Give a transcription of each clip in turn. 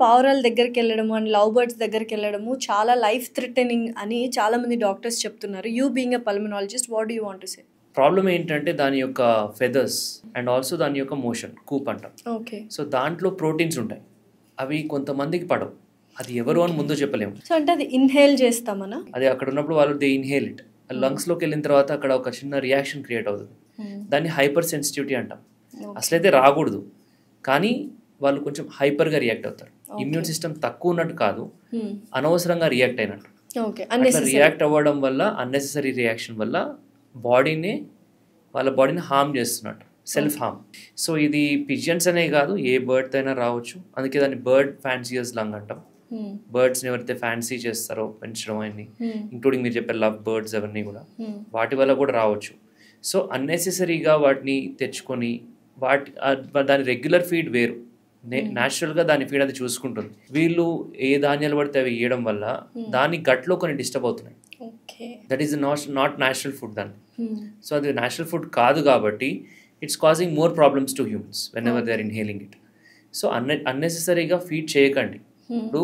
పావురాల దగ్గరికెళ్ళడము and love birds దగ్గరికెళ్ళడము చాలా life threatening అని చాలామంది డాక్టర్స్ చెప్తున్నారు. You being a pulmonologist, what do you want to say? Problem ఏంటంటే దాని యొక్క ఫెదర్స్ అండ్ ఆల్సో దాని యొక్క మోషన్ కూప్ అంటాం. ఓకే. సో దాంట్లో ప్రోటీన్స్ ఉంటాయి, అవి కొంతమందికి పడవు. అది ఎవరు అని ముందు చెప్పలేము. సో అంటే అది ఇన్హేల్ చేస్తామనా? అది అక్కడ ఉన్నప్పుడు వాళ్ళు దే ఇన్హేల్ ఇట్, లంగ్స్లోకి వెళ్ళిన తర్వాత అక్కడ ఒక చిన్న రియాక్షన్ క్రియేట్ అవుతుంది. దాన్ని హైపర్ సెన్సిటివిటీ అంటాం. అసలైతే రాకూడదు, కానీ వాళ్ళు కొంచెం హైపర్గా రియాక్ట్ అవుతారు. ఇమ్యూన్ సిస్టమ్ తక్కువ ఉన్నట్టు కాదు, అనవసరంగా రియాక్ట్ అయినట్టు. అట్లా రియాక్ట్ అవ్వడం వల్ల, అన్నెసెసరీ రియాక్షన్ వల్ల వాళ్ళ బాడీని హార్మ్ చేస్తున్నట్టు, సెల్ఫ్ హార్మ్. సో ఇది పిజియన్స్ అనే కాదు, ఏ బర్డ్ అయినా రావచ్చు. అందుకే దాన్ని బర్డ్ ఫ్యాన్సీయర్స్ లంగ్ అంటాం. బర్డ్స్ని ఎవరైతే ఫ్యాన్సీ చేస్తారో పెంచడం అన్ని, ఇంక్లూడింగ్ మీరు చెప్పే లవ్ బర్డ్స్ అవన్నీ కూడా, వాటి వల్ల కూడా రావచ్చు. సో అన్నెసెసరీగా వాటిని తెచ్చుకొని దాని రెగ్యులర్ ఫీడ్ వేరు, న్యాచురల్గా దాని ఫీడ్ అది చూసుకుంటుంది. వీళ్ళు ఏ ధాన్యాలు పడితే అవి ఇవ్వడం వల్ల దాని గట్లో కొన్ని డిస్టర్బ్ అవుతున్నాయి. That is not natural food దాన్ని. సో అది న్యాచురల్ ఫుడ్ కాదు కాబట్టి it's causing more problems to humans whenever they are inhaling it. So అన్నెసెసరీగా ఫీడ్ చేయకండి. ఇప్పుడు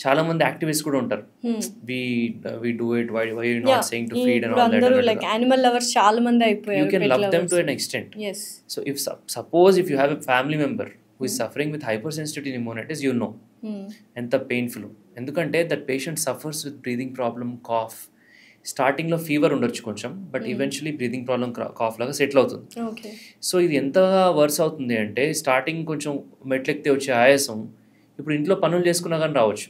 చాలా మంది యాక్టివిస్ట్ కూడా ఉంటారు, we do it, why you not saying to feed and all that. Like animal lovers చాలా మంది అయిపోయారు. You can love them to an extent. Yes. So if suppose if you have a family member who is suffering with hypersensitivity pneumonitis, you know ఎంత painful. ఎందుకంటే that patient suffers with breathing problem, cough. స్టార్టింగ్లో fever ఉండొచ్చు కొంచెం, but eventually breathing problem, cough లాగా settle అవుతుంది. So ఇది ఎంత verse అవుతుంది అంటే, స్టార్టింగ్ కొంచెం మెట్లెక్కితే వచ్చే ఆయాసం ఇప్పుడు ఇంట్లో పనులు చేసుకున్నా కానీ రావచ్చు.